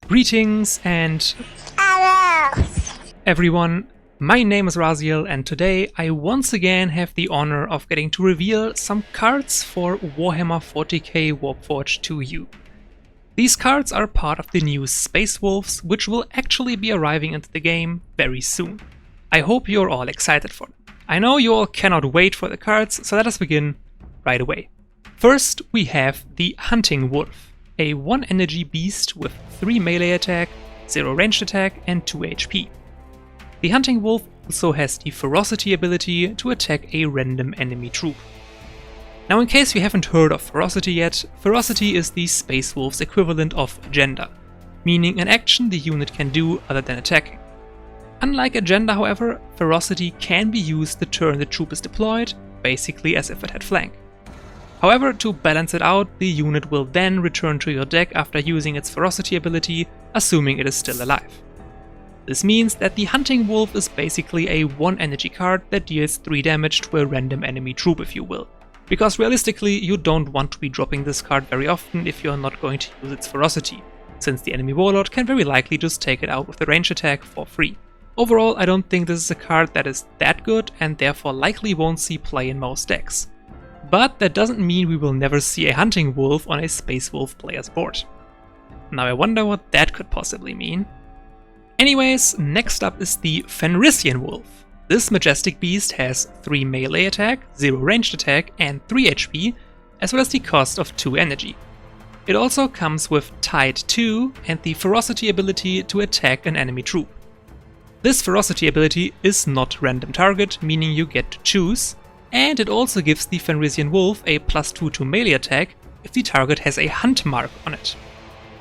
Greetings and everyone, my name is Raziel and today I once again have the honor of getting to reveal some cards for Warhammer 40k Warpforge to you. These cards are part of the new Space Wolves, which will actually be arriving into the game very soon. I hope you're all excited for them. I know you all cannot wait for the cards, so let us begin right away. First we have the Hunting Wolf, a 1 energy beast with 3 melee attack, 0 ranged attack and 2 HP. The Hunting Wolf also has the Ferocity ability to attack a random enemy troop. Now in case you haven't heard of Ferocity yet, Ferocity is the Space Wolf's equivalent of Agenda, meaning an action the unit can do other than attacking. Unlike Agenda, however, Ferocity can be used the turn the troop is deployed, basically as if it had flank. However, to balance it out, the unit will then return to your deck after using its Ferocity ability, assuming it is still alive. This means that the Hunting Wolf is basically a 1 energy card that deals 3 damage to a random enemy troop, if you will. Because realistically, you don't want to be dropping this card very often if you're not going to use its Ferocity, since the enemy warlord can very likely just take it out with a range attack for free. Overall, I don't think this is a card that is that good and therefore likely won't see play in most decks. But that doesn't mean we will never see a Hunting Wolf on a Space Wolf player's board. Now I wonder what that could possibly mean. Anyways, next up is the Fenrisian Wolf. This majestic beast has 3 melee attack, 0 ranged attack and 3 HP, as well as the cost of 2 energy. It also comes with Tide 2 and the Ferocity ability to attack an enemy troop. This Ferocity ability is not random target, meaning you get to choose, and it also gives the Fenrisian Wolf a +2 to melee attack if the target has a hunt mark on it.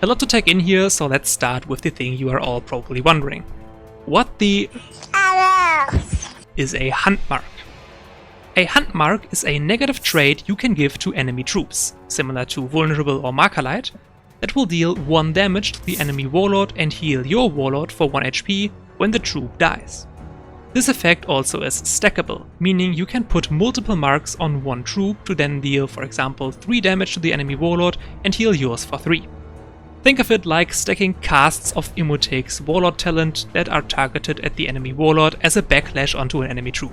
A lot to take in here, so let's start with the thing you are all probably wondering. What the is a hunt mark? A hunt mark is a negative trait you can give to enemy troops, similar to Vulnerable or Markerlight, that will deal 1 damage to the enemy warlord and heal your warlord for 1 HP when the troop dies. This effect also is stackable, meaning you can put multiple marks on 1 troop to then deal, for example, 3 damage to the enemy warlord and heal yours for 3. Think of it like stacking casts of Immotake's warlord talent that are targeted at the enemy warlord as a backlash onto an enemy troop.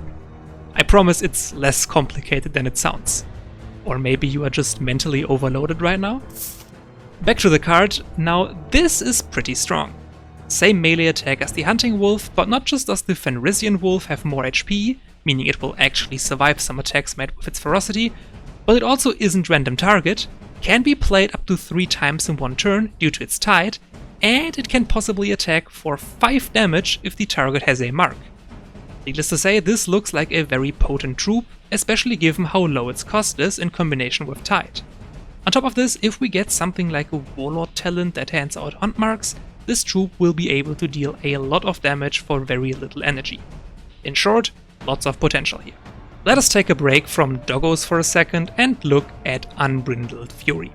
I promise it's less complicated than it sounds. Or maybe you are just mentally overloaded right now? Back to the card. Now this is pretty strong. Same melee attack as the Hunting Wolf, but not just does the Fenrisian Wolf have more HP, meaning it will actually survive some attacks made with its Ferocity, but it also isn't random target, can be played up to 3 times in 1 turn due to its Tide, and it can possibly attack for 5 damage if the target has a mark. Needless to say, this looks like a very potent troop, especially given how low its cost is in combination with Tide. On top of this, if we get something like a warlord talent that hands out hunt marks, this troop will be able to deal a lot of damage for very little energy. In short, lots of potential here. Let us take a break from doggos for a second and look at Unbridled Fury.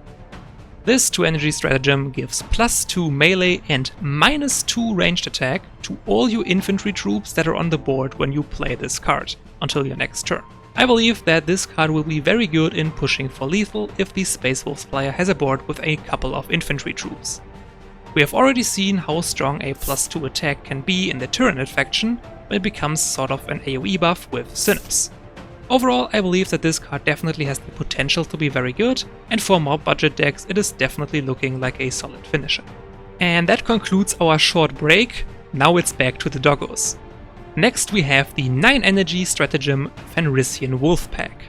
This 2 energy stratagem gives +2 melee and -2 ranged attack to all your infantry troops that are on the board when you play this card, until your next turn. I believe that this card will be very good in pushing for lethal if the Space Wolves player has a board with a couple of infantry troops. We have already seen how strong a +2 attack can be in the Tyranid faction, when it becomes sort of an AoE buff with Synapse. Overall, I believe that this card definitely has the potential to be very good, and for more budget decks it is definitely looking like a solid finisher. And that concludes our short break. Now it's back to the doggos. Next we have the 9 energy stratagem Fenrisian Wolf Pack.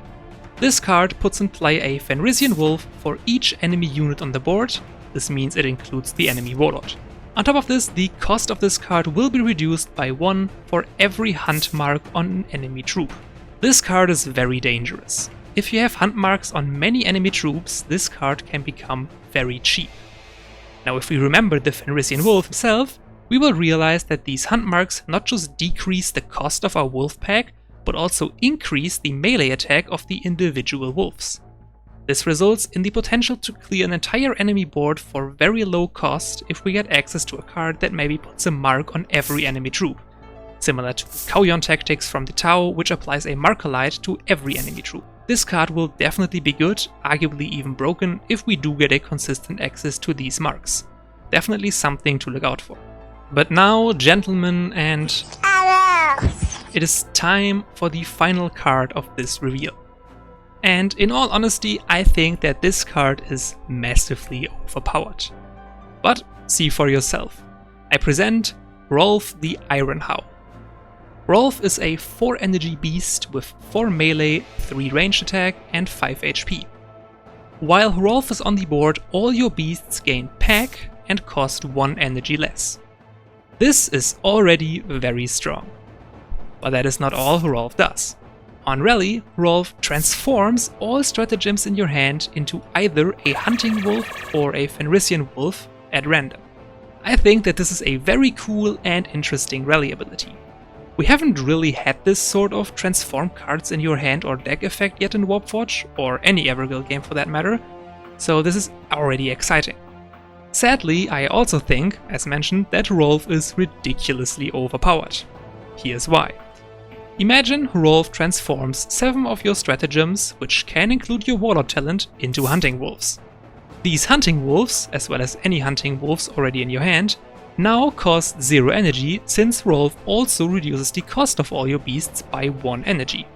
This card puts in play a Fenrisian Wolf for each enemy unit on the board. This means it includes the enemy warlord. On top of this, the cost of this card will be reduced by 1 for every hunt mark on an enemy troop. This card is very dangerous. If you have hunt marks on many enemy troops, this card can become very cheap. Now if we remember the Fenrisian Wolf himself, we will realize that these hunt marks not just decrease the cost of our wolf pack, but also increase the melee attack of the individual wolves. This results in the potential to clear an entire enemy board for very low cost if we get access to a card that maybe puts a mark on every enemy troop, similar to Kauyon tactics from the Tau, which applies a marker light to every enemy troop. This card will definitely be good, arguably even broken, if we do get a consistent access to these marks. definitely something to look out for. But now, gentlemen, and it is time for the final card of this reveal. And in all honesty, I think that this card is massively overpowered. But see for yourself. I present Hrolf the Ironhowl. Hrolf is a 4 energy beast with 4 melee, 3 ranged attack and 5 HP. While Hrolf is on the board, all your beasts gain pack and cost 1 energy less. This is already very strong. But that is not all Hrolf does. On rally, Hrolf transforms all stratagems in your hand into either a hunting wolf or a Fenrisian wolf at random. I think that this is a very cool and interesting rally ability. We haven't really had this sort of transform cards in your hand or deck effect yet in Warpforge, or any Everguild game for that matter, so this is already exciting. Sadly, I also think, as mentioned, that Hrolf is ridiculously overpowered. Here's why. Imagine Hrolf transforms 7 of your stratagems, which can include your warlord talent, into hunting wolves. These hunting wolves, as well as any hunting wolves already in your hand, now cost 0 energy, since Hrolf also reduces the cost of all your beasts by 1 energy.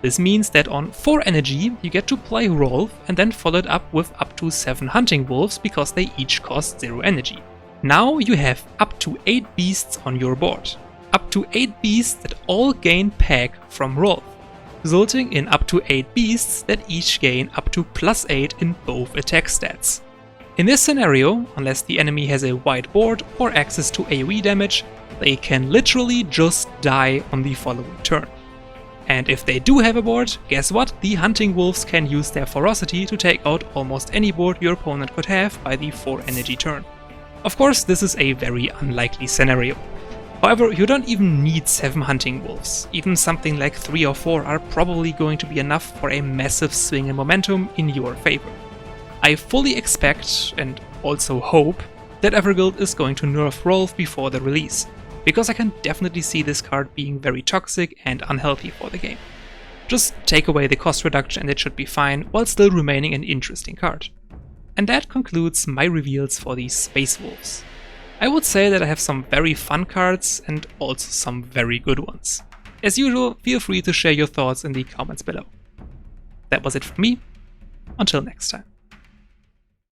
This means that on 4 energy you get to play Hrolf and then follow it up with up to 7 hunting wolves because they each cost 0 energy. Now you have up to 8 beasts on your board. Up to 8 beasts that all gain pack from Hrolf, resulting in up to 8 beasts that each gain up to +8 in both attack stats. In this scenario, unless the enemy has a wide board or access to AoE damage, they can literally just die on the following turn. And if they do have a board, guess what? The hunting wolves can use their ferocity to take out almost any board your opponent could have by the 4 energy turn. Of course, this is a very unlikely scenario. However, you don't even need 7 hunting wolves. Even something like 3 or 4 are probably going to be enough for a massive swing in momentum in your favor. I fully expect, and also hope, that Everguild is going to nerf Hrolf before the release, because I can definitely see this card being very toxic and unhealthy for the game. Just take away the cost reduction and it should be fine, while still remaining an interesting card. And that concludes my reveals for the Space Wolves. I would say that I have some very fun cards and also some very good ones. As usual, feel free to share your thoughts in the comments below. That was it from me. Until next time.